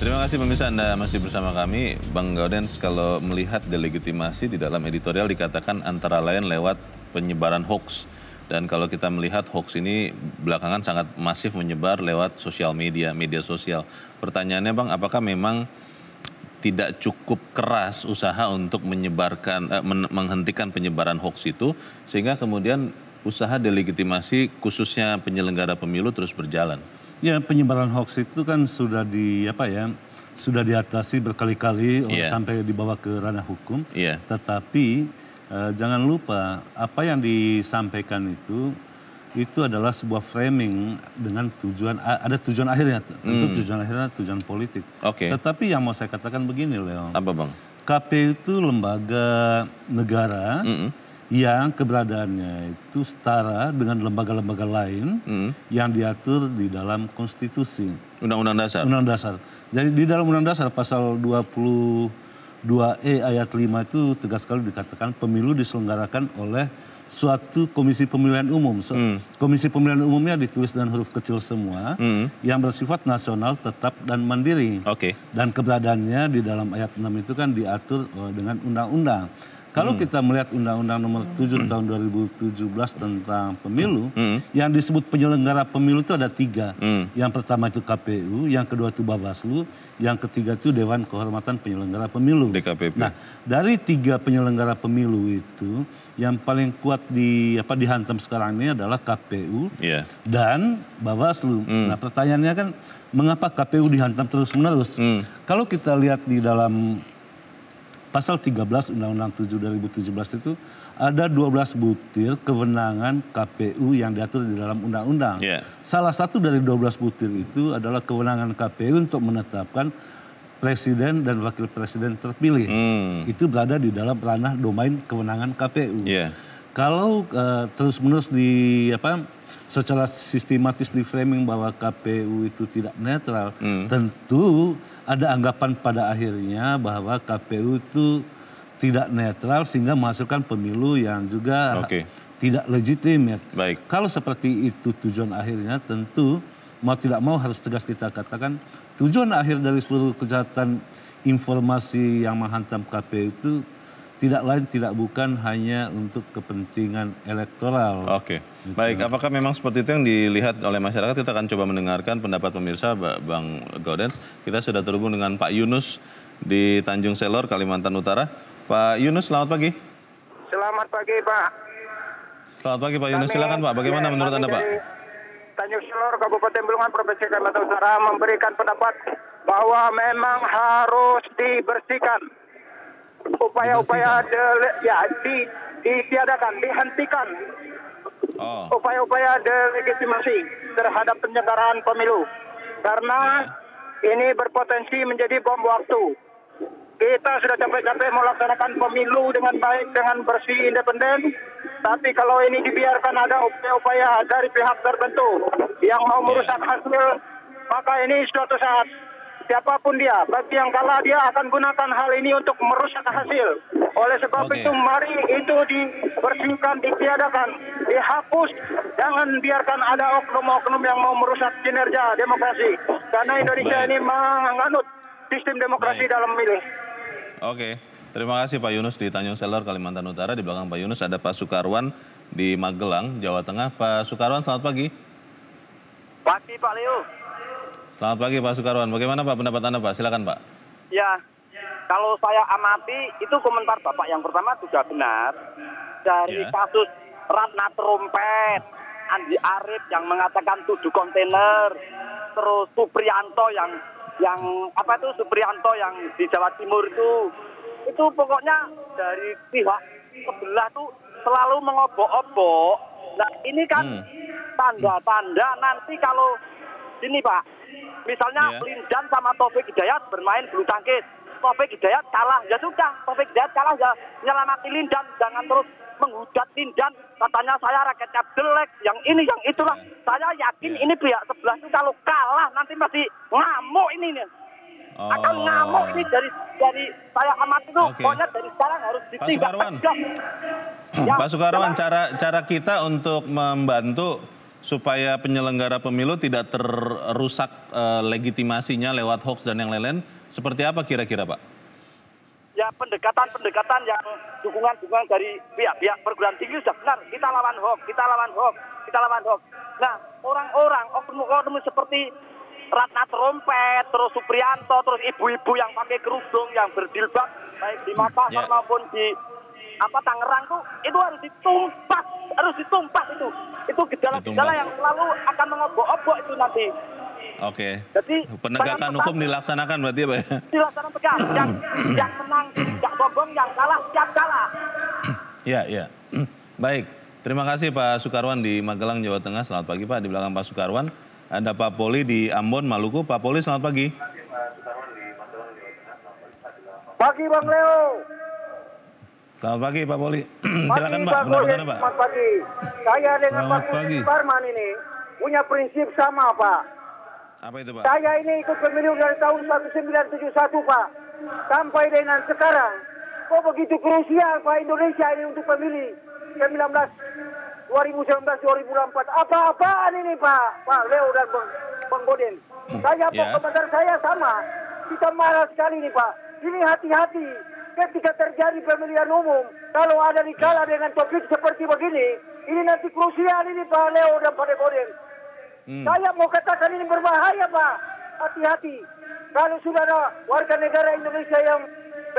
Terima kasih pemirsa, Anda masih bersama kami. Bang Gaudens, kalau melihat delegitimasi di dalam editorial dikatakan antara lain lewat penyebaran hoax. Dan kalau kita melihat hoax ini belakangan sangat masif menyebar lewat sosial media, media sosial. Pertanyaannya Bang, apakah memang tidak cukup keras usaha untuk menghentikan penyebaran hoax itu, sehingga kemudian usaha delegitimasi khususnya penyelenggara pemilu terus berjalan? Ya, penyebaran hoax itu kan sudah sudah diatasi berkali-kali sampai dibawa ke ranah hukum. Tetapi jangan lupa apa yang disampaikan itu adalah sebuah framing dengan ada tujuan akhirnya, tentu tujuan akhirnya tujuan politik. Tetapi yang mau saya katakan begini, Leo. Apa Bang? KPU itu lembaga negara yang keberadaannya itu setara dengan lembaga-lembaga lain yang diatur di dalam konstitusi. Undang-undang dasar? Undang dasar. Jadi di dalam undang dasar pasal 22E ayat 5 itu tegas sekali dikatakan pemilu diselenggarakan oleh suatu komisi pemilihan umum. Komisi pemilihan umumnya ditulis dengan huruf kecil semua yang bersifat nasional, tetap, dan mandiri. Dan keberadaannya di dalam ayat 6 itu kan diatur dengan undang-undang. Kalau kita melihat Undang-Undang Nomor 7 tahun 2017 tentang pemilu, yang disebut penyelenggara pemilu itu ada 3. Yang pertama itu KPU, yang kedua itu Bawaslu, yang ketiga itu Dewan Kehormatan Penyelenggara Pemilu. DKPP. Nah, dari 3 penyelenggara pemilu itu, yang paling kuat dihantam sekarang ini adalah KPU dan Bawaslu. Nah, pertanyaannya kan, mengapa KPU dihantam terus-menerus? Kalau kita lihat di dalam Pasal 13 Undang-Undang 7 2017 itu ada 12 butir kewenangan KPU yang diatur di dalam undang-undang. Salah satu dari 12 butir itu adalah kewenangan KPU untuk menetapkan presiden dan wakil presiden terpilih. Itu berada di dalam ranah domain kewenangan KPU. Kalau terus-menerus secara sistematis di framing bahwa KPU itu tidak netral, tentu ada anggapan pada akhirnya bahwa KPU itu tidak netral sehingga menghasilkan pemilu yang juga tidak legitimate. Kalau seperti itu tujuan akhirnya, tentu mau tidak mau harus tegas kita katakan tujuan akhir dari seluruh kejahatan informasi yang menghantam KPU itu tidak lain tidak bukan hanya untuk kepentingan elektoral. Baik, apakah memang seperti itu yang dilihat oleh masyarakat? Kita akan coba mendengarkan pendapat pemirsa, Bang Gaudens. Kita sudah terhubung dengan Pak Yunus di Tanjung Selor, Kalimantan Utara. Pak Yunus, selamat pagi. Selamat pagi, Pak. Selamat pagi, Pak Yunus. Silakan, Pak. Bagaimana menurut Anda, Pak? Tanjung Selor, Kabupaten Bulungan, Provinsi Kalimantan Utara memberikan pendapat bahwa memang harus dibersihkan. Upaya-upaya ditiadakan, dihentikan upaya-upaya delegitimasi terhadap penyelenggaraan pemilu. Karena ini berpotensi menjadi bom waktu. Kita sudah capek-capek melaksanakan pemilu dengan baik, dengan bersih, independen. Tapi kalau ini dibiarkan ada upaya-upaya dari pihak tertentu yang mau merusak hasil, maka ini suatu saat siapapun dia, bagi yang kalah dia akan gunakan hal ini untuk merusak hasil. Oleh sebab itu mari itu dibersihkan, ditiadakan, dihapus. Jangan biarkan ada oknum-oknum yang mau merusak kinerja demokrasi. Karena Indonesia ini menganut sistem demokrasi dalam memilih. Terima kasih Pak Yunus di Tanjung Selor, Kalimantan Utara. Di belakang Pak Yunus ada Pak Sukarwan di Magelang, Jawa Tengah. Pak Sukarwan, selamat pagi. Pagi Pak Leo. Selamat pagi Pak Sukarwan. Bagaimana Pak pendapat Anda, Pak? Silakan Pak. Ya, kalau saya amati itu komentar Bapak yang pertama sudah benar. Dari kasus Ratna Terumpet, Andi Arief yang mengatakan 7 kontainer, terus Supriyanto yang Supriyanto yang di Jawa Timur itu pokoknya dari pihak sebelah tuh selalu mengobok-obok. Nah ini kan tanda-tanda nanti kalau ini Pak, misalnya Lindan sama Taufik Hidayat bermain bulu tangkis, Taufik Hidayat kalah, ya sudah, Taufik Hidayat kalah ya nyelamati Lindan, jangan terus menghujat Lindan, katanya saya raketnya jelek, yang ini, yang itulah. Saya yakin ini pihak sebelah itu kalau kalah nanti masih ngamuk ini nih. Akan ngamuk ini dari saya amati itu, pokoknya dari sekarang harus ditindak. Pak Sukarwan, cara kita untuk membantu supaya penyelenggara pemilu tidak terrusak legitimasinya lewat hoax dan yang lain-lain, seperti apa kira-kira Pak? Ya pendekatan-pendekatan yang dukungan-dukungan dari pihak-pihak perguruan tinggi sudah benar. Kita lawan hoax, kita lawan hoax, kita lawan hoax. Nah, orang-orang oknum-oknum seperti Ratna Trompet, terus Supriyanto, terus ibu-ibu yang pakai kerudung, yang berjilbab, baik di Makassar maupun di Tangerang itu harus ditumpas itu. Itu gejala-gejala yang selalu akan mengobok-obok itu nanti. Oke. Jadi penegakan hukum dilaksanakan berarti ya Pak? Dilaksanakan tegas. Yang menang tidak sombong, yang kalah siap kalah. Iya. Baik. Terima kasih Pak Sukarwan di Magelang, Jawa Tengah. Selamat pagi Pak. Di belakang Pak Sukarwan ada Pak Poli di Ambon, Maluku. Pak Poli, selamat pagi. Pagi Bang Leo. Selamat pagi Pak Poli. Silakan Pak, benar-benar Pak. Selamat pagi. Saya dengan Pak Suparman ini punya prinsip sama Pak. Apa itu Pak? Saya ini ikut pemilu dari tahun 1971 Pak. Sampai dengan sekarang. Kok begitu krusial Pak Indonesia ini untuk pemilih 2019-2024. Apa-apaan ini Pak Leo dan Bang Boden. Saya komentar saya sama. Kita marah sekali nih Pak. Ini hati-hati. Ketika terjadi pemilihan umum, kalau ada dikalah dengan topik seperti begini, ini nanti krusial ini Pak Leo dan Pak Boden. Saya mau katakan ini berbahaya Pak. Hati-hati. Kalau sudah ada warga negara Indonesia yang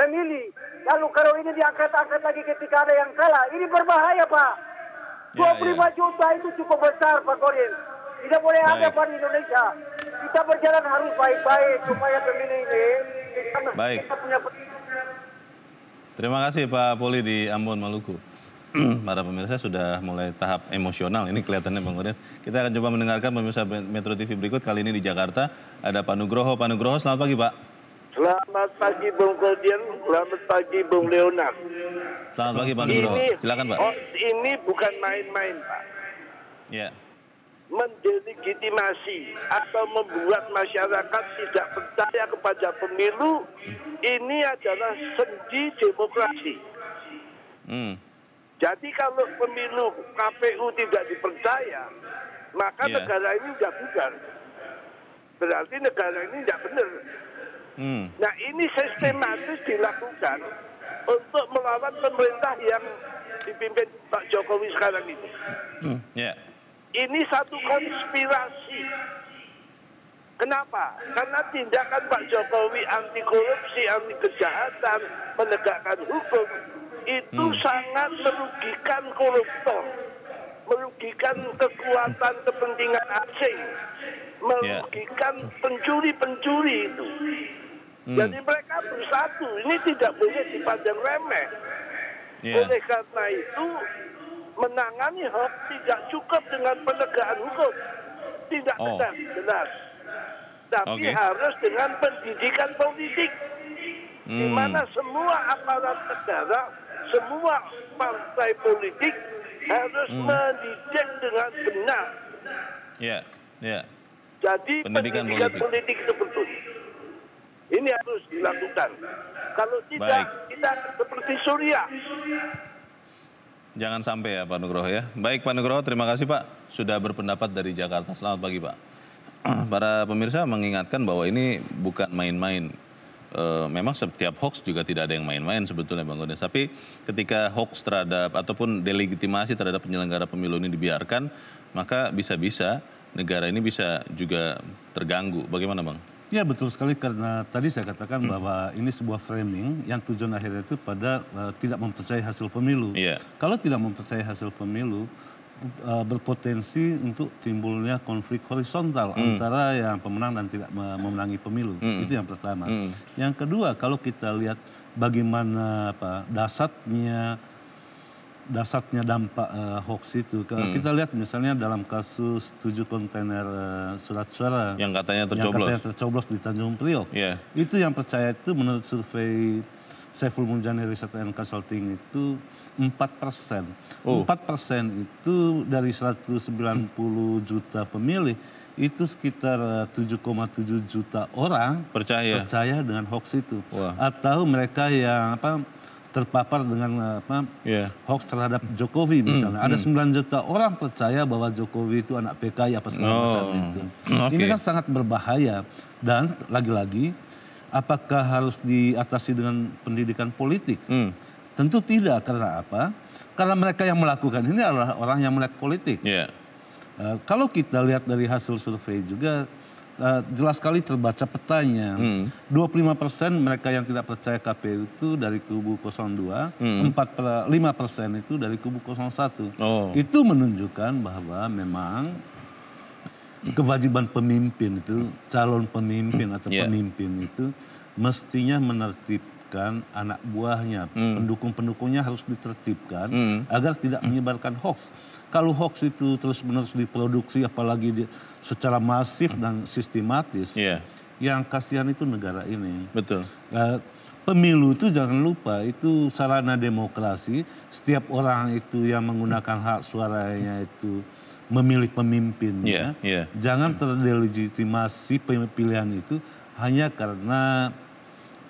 memilih, lalu kalau ini diangkat-angkat lagi ketika ada yang kalah, ini berbahaya Pak. 25 juta itu cukup besar Pak Boden. Tidak boleh ada Pak di Indonesia. Kita berjalan harus baik-baik supaya pemilih ini kita punya. Terima kasih Pak Poli di Ambon, Maluku. Para pemirsa sudah mulai tahap emosional, ini kelihatannya Bang Odes. Kita akan coba mendengarkan pemirsa Metro TV berikut, kali ini di Jakarta. Ada Pak Nugroho. Pak Nugroho, selamat pagi Pak. Selamat pagi Bung Kodian, selamat pagi Bung Leonard. Selamat pagi Pak Nugroho, silakan Pak. Ini bukan main-main Pak. Ya. Mendelegitimasi atau membuat masyarakat tidak percaya kepada pemilu, ini adalah sendi demokrasi. Jadi kalau pemilu KPU tidak dipercaya, maka negara ini tidak bubar. Berarti negara ini tidak benar. Nah ini sistematis dilakukan untuk melawan pemerintah yang dipimpin Pak Jokowi sekarang ini. Ini satu konspirasi. Kenapa? Karena tindakan Pak Jokowi anti korupsi, anti kejahatan, menegakkan hukum, itu sangat merugikan koruptor, merugikan kekuatan kepentingan asing, merugikan pencuri-pencuri itu. Jadi mereka bersatu, ini tidak boleh dipandang remeh. Oleh karena itu, menangani hoax tidak cukup dengan penegakan hukum, tidak jelas, tapi harus dengan pendidikan politik, di mana semua aparat negara, semua partai politik harus mendidik dengan benar. Jadi pendidikan politik itu betul. Ini harus dilakukan. Kalau tidak, kita seperti Suriah. Jangan sampai ya Pak Nugroho ya. Baik Pak Nugroho, terima kasih Pak sudah berpendapat dari Jakarta. Selamat pagi Pak. Para pemirsa mengingatkan bahwa ini bukan main-main. Memang setiap hoax juga tidak ada yang main-main sebetulnya Bang Odes. Tapi ketika hoax terhadap ataupun delegitimasi terhadap penyelenggara pemilu ini dibiarkan, maka bisa-bisa negara ini bisa juga terganggu. Bagaimana Bang? Ya betul sekali, karena tadi saya katakan bahwa ini sebuah framing yang tujuan akhirnya itu pada tidak mempercayai hasil pemilu. Kalau tidak mempercayai hasil pemilu, berpotensi untuk timbulnya konflik horizontal antara yang pemenang dan tidak memenangi pemilu. Itu yang pertama. Yang kedua, kalau kita lihat bagaimana dasarnya dampak hoax itu. Kita lihat misalnya dalam kasus 7 kontainer surat suara yang katanya tercoblos di Tanjung Priok. Itu yang percaya itu menurut survei Saiful Munjani Research and Consulting itu 4%. 4% itu dari 190 juta pemilih, itu sekitar 7,7 juta orang percaya dengan hoax itu. Atau mereka yang terpapar dengan hoax terhadap Jokowi misalnya. Ada 9 juta orang percaya bahwa Jokowi itu anak PKI apa segala macam itu. Ini kan sangat berbahaya. Dan lagi-lagi, apakah harus diatasi dengan pendidikan politik? Tentu tidak. Karena apa? Karena mereka yang melakukan ini adalah orang yang melek politik. Kalau kita lihat dari hasil survei juga, jelas sekali terbaca petanya. 25% mereka yang tidak percaya KPU itu dari kubu 02, 5% itu dari kubu 01. Itu menunjukkan bahwa memang kewajiban pemimpin itu, calon pemimpin atau pemimpin itu mestinya menertibkan anak buahnya. Pendukung-pendukungnya harus ditertibkan agar tidak menyebarkan hoax. Kalau hoax itu terus-menerus diproduksi, apalagi secara masif dan sistematis, yang kasihan itu negara ini. Betul. Pemilu itu jangan lupa, itu sarana demokrasi. Setiap orang itu yang menggunakan hak suaranya itu memilih pemimpinnya. Jangan terdelegitimasi pilihan itu hanya karena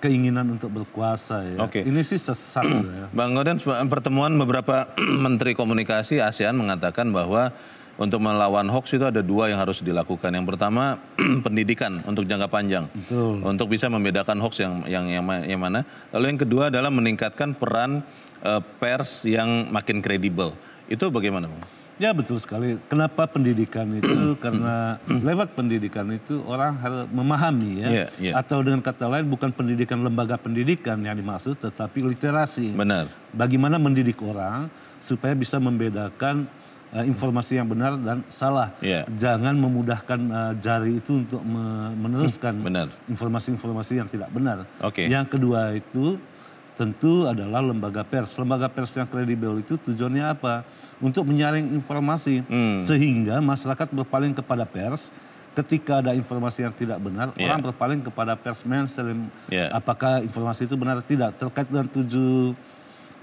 keinginan untuk berkuasa ya. Ini sih sesat ya. Bang Gaudens, pertemuan beberapa menteri komunikasi ASEAN mengatakan bahwa untuk melawan hoax itu ada 2 yang harus dilakukan. Yang pertama pendidikan untuk jangka panjang. Untuk bisa membedakan hoax yang mana. Lalu yang kedua adalah meningkatkan peran pers yang makin kredibel. Itu bagaimana, Bang? Ya betul sekali. Kenapa pendidikan itu? Karena lewat pendidikan itu orang harus memahami ya. Atau dengan kata lain bukan pendidikan lembaga pendidikan yang dimaksud, tetapi literasi. Benar. Bagaimana mendidik orang supaya bisa membedakan informasi yang benar dan salah. Jangan memudahkan jari itu untuk meneruskan informasi-informasi yang tidak benar. Yang kedua itu tentu adalah lembaga pers. Lembaga pers yang kredibel itu tujuannya apa? Untuk menyaring informasi sehingga masyarakat berpaling kepada pers. Ketika ada informasi yang tidak benar, orang berpaling kepada pers mainstream. Apakah informasi itu benar atau tidak? Terkait dengan 7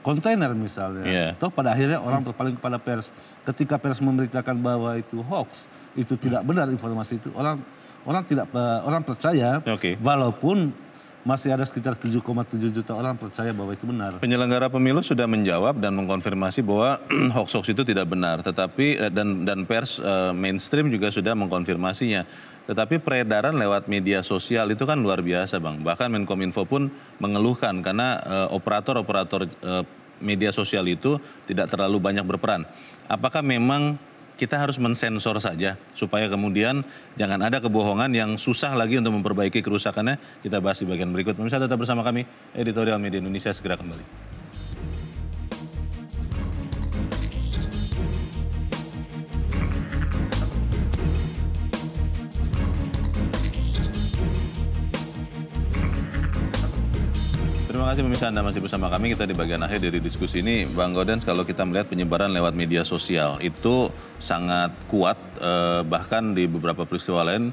kontainer misalnya. Atau pada akhirnya orang berpaling kepada pers. Ketika pers memberitakan bahwa itu hoax, itu tidak benar informasi itu, orang percaya, walaupun masih ada sekitar 7,7 juta orang percaya bahwa itu benar. Penyelenggara pemilu sudah menjawab dan mengkonfirmasi bahwa hoax-hoax itu tidak benar, tetapi dan pers mainstream juga sudah mengkonfirmasinya. Tetapi peredaran lewat media sosial itu kan luar biasa, Bang. Bahkan Menkominfo pun mengeluhkan karena operator-operator media sosial itu tidak terlalu banyak berperan. Apakah memang kita harus mensensor saja supaya kemudian jangan ada kebohongan yang susah lagi untuk memperbaiki kerusakannya? Kita bahas di bagian berikut. Pemirsa tetap bersama kami, Editorial Media Indonesia segera kembali. Terima kasih pemirsa, Anda masih bersama kami. Kita di bagian akhir dari diskusi ini. Bang Gaudens, kalau kita melihat penyebaran lewat media sosial itu sangat kuat, bahkan di beberapa peristiwa lain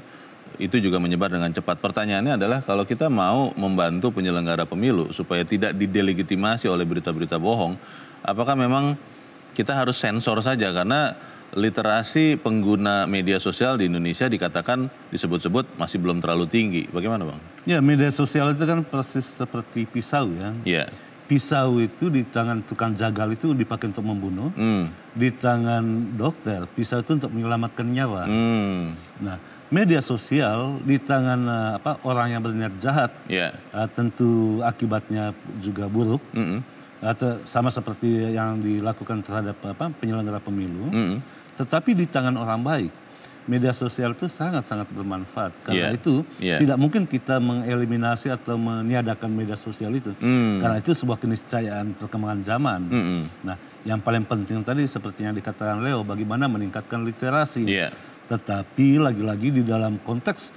itu juga menyebar dengan cepat. Pertanyaannya adalah kalau kita mau membantu penyelenggara pemilu supaya tidak didelegitimasi oleh berita-berita bohong, apakah memang kita harus sensor saja? Karena literasi pengguna media sosial di Indonesia dikatakan disebut-sebut masih belum terlalu tinggi. Bagaimana, Bang? Ya, media sosial itu kan persis seperti pisau ya. Pisau itu di tangan tukang jagal itu dipakai untuk membunuh. Di tangan dokter, pisau itu untuk menyelamatkan nyawa. Nah, media sosial di tangan orang yang berniat jahat, tentu akibatnya juga buruk. Atau sama seperti yang dilakukan terhadap penyelenggara pemilu. Tetapi di tangan orang baik, media sosial itu sangat-sangat bermanfaat. Karena itu tidak mungkin kita mengeliminasi atau meniadakan media sosial itu. Karena itu sebuah keniscayaan perkembangan zaman. Nah, yang paling penting tadi seperti yang dikatakan Leo, bagaimana meningkatkan literasi. Tetapi lagi-lagi di dalam konteks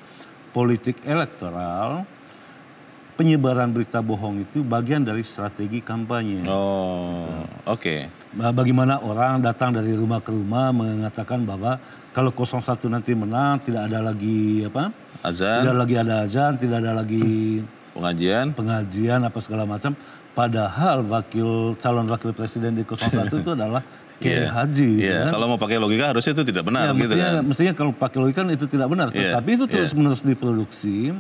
politik elektoral, penyebaran berita bohong itu bagian dari strategi kampanye. Bagaimana orang datang dari rumah ke rumah mengatakan bahwa kalau 01 nanti menang tidak ada lagi azan, tidak lagi ada azan, tidak ada lagi pengajian apa segala macam. Padahal calon wakil presiden di 01 itu adalah Kiai Haji. Kalau mau pakai logika harusnya itu tidak benar gitu kan. Mestinya kalau pakai logika itu tidak benar. Tetapi itu terus-menerus diproduksi.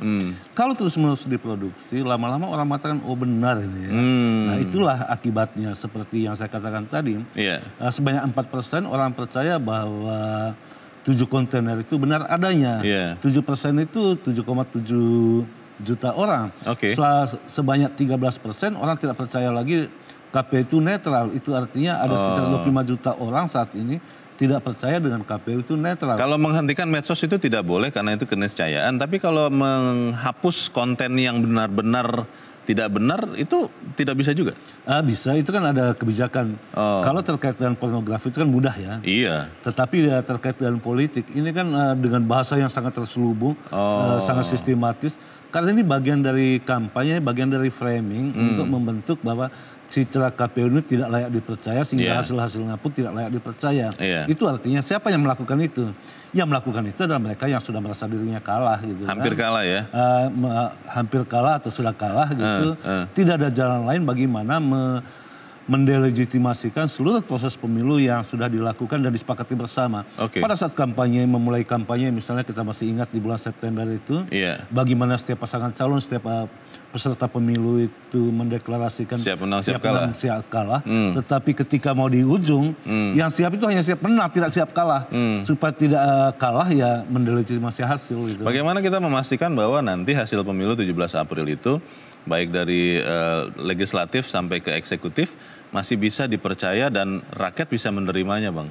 Kalau terus-menerus diproduksi, lama-lama orang mengatakan, oh benar ini ya. Nah itulah akibatnya seperti yang saya katakan tadi. Sebanyak 4% orang percaya bahwa 7 kontainer itu benar adanya. 7% itu 7,7 juta orang. Setelah sebanyak 13% orang tidak percaya lagi KPU itu netral. Itu artinya ada sekitar 25 juta orang saat ini tidak percaya dengan KPU itu netral. Kalau menghentikan medsos itu tidak boleh karena itu keniscayaan. Tapi kalau menghapus konten yang benar-benar tidak benar itu tidak bisa juga? Bisa, itu kan ada kebijakan. Kalau terkait dengan pornografi itu kan mudah ya. Iya. Tetapi terkait dengan politik, ini kan dengan bahasa yang sangat terselubung, sangat sistematis. Karena ini bagian dari kampanye, bagian dari framing untuk membentuk bahwa citra KPU ini tidak layak dipercaya sehingga hasil-hasilnya pun tidak layak dipercaya. Itu artinya siapa yang melakukan itu? Yang melakukan itu adalah mereka yang sudah merasa dirinya kalah gitu. Hampir kalah ya? Hampir kalah atau sudah kalah gitu. Tidak ada jalan lain bagaimana mendelegitimasikan seluruh proses pemilu yang sudah dilakukan dan disepakati bersama. Pada saat memulai kampanye, misalnya kita masih ingat di bulan September itu, bagaimana setiap pasangan calon, setiap peserta pemilu itu mendeklarasikan siap menang, siap kalah. Tetapi ketika mau di ujung, yang siap itu hanya siap menang, tidak siap kalah. Supaya tidak kalah ya mendelegitimasi hasil. Gitu. Bagaimana kita memastikan bahwa nanti hasil pemilu 17 April itu, baik dari legislatif sampai ke eksekutif, masih bisa dipercaya dan rakyat bisa menerimanya, Bang?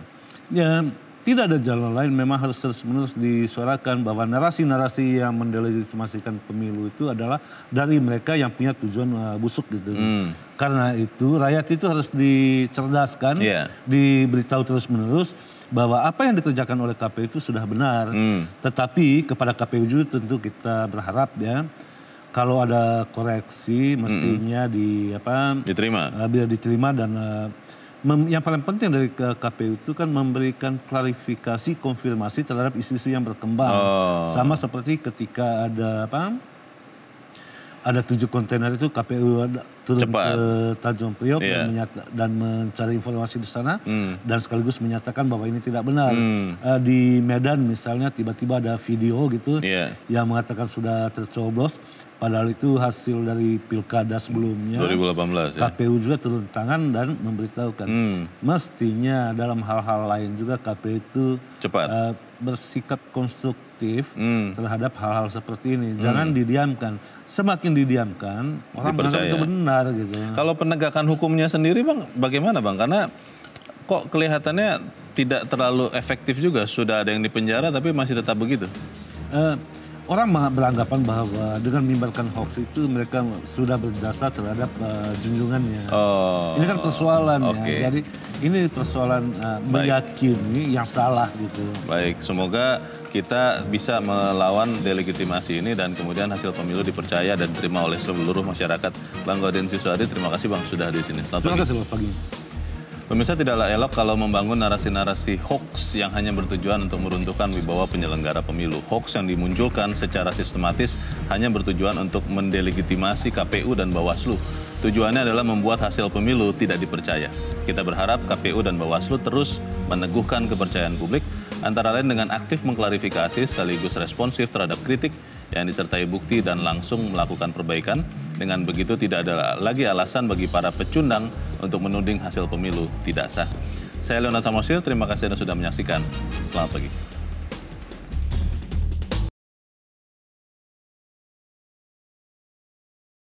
Ya, tidak ada jalan lain, memang harus terus-menerus disuarakan bahwa narasi-narasi yang mendelegitimasikan pemilu itu adalah dari mereka yang punya tujuan busuk gitu. Karena itu rakyat itu harus dicerdaskan, diberitahu terus-menerus bahwa apa yang dikerjakan oleh KPU itu sudah benar. Tetapi kepada KPU juga tentu kita berharap ya, kalau ada koreksi mestinya diterima dan yang paling penting dari KPU itu kan memberikan klarifikasi, konfirmasi terhadap isu-isu yang berkembang. Sama seperti ketika ada 7 kontainer itu KPU turun ke Tanjung Priok dan mencari informasi di sana dan sekaligus menyatakan bahwa ini tidak benar. Di Medan misalnya tiba-tiba ada video gitu yang mengatakan sudah tercoblos, padahal itu hasil dari pilkada sebelumnya. 2018 ya. KPU juga turun tangan dan memberitahukan. Mestinya dalam hal-hal lain juga KPU itu bersikap konstruktif terhadap hal-hal seperti ini. Jangan didiamkan. Semakin didiamkan, orang menganggap itu benar gitu. Kalau penegakan hukumnya sendiri, Bang, bagaimana, Bang? Karena kok kelihatannya tidak terlalu efektif juga. Sudah ada yang dipenjara tapi masih tetap begitu. Orang beranggapan bahwa dengan menyebarkan hoax itu mereka sudah berjasa terhadap junjungannya. Ini kan persoalan ya. Jadi ini persoalan meyakini yang salah gitu. Baik, semoga kita bisa melawan delegitimasi ini dan kemudian hasil pemilu dipercaya dan diterima oleh seluruh masyarakat. Bang Gaudensius Suhadi, terima kasih Bang sudah di sini. Terima kasih, selamat pagi. Pemirsa, tidaklah elok kalau membangun narasi-narasi hoax yang hanya bertujuan untuk meruntuhkan wibawa penyelenggara pemilu. Hoax yang dimunculkan secara sistematis hanya bertujuan untuk mendelegitimasi KPU dan Bawaslu. Tujuannya adalah membuat hasil pemilu tidak dipercaya. Kita berharap KPU dan Bawaslu terus meneguhkan kepercayaan publik, antara lain dengan aktif mengklarifikasi sekaligus responsif terhadap kritik yang disertai bukti dan langsung melakukan perbaikan. Dengan begitu tidak ada lagi alasan bagi para pecundang untuk menuding hasil pemilu tidak sah. Saya Leonard Samosir, terima kasih Anda sudah menyaksikan. Selamat pagi.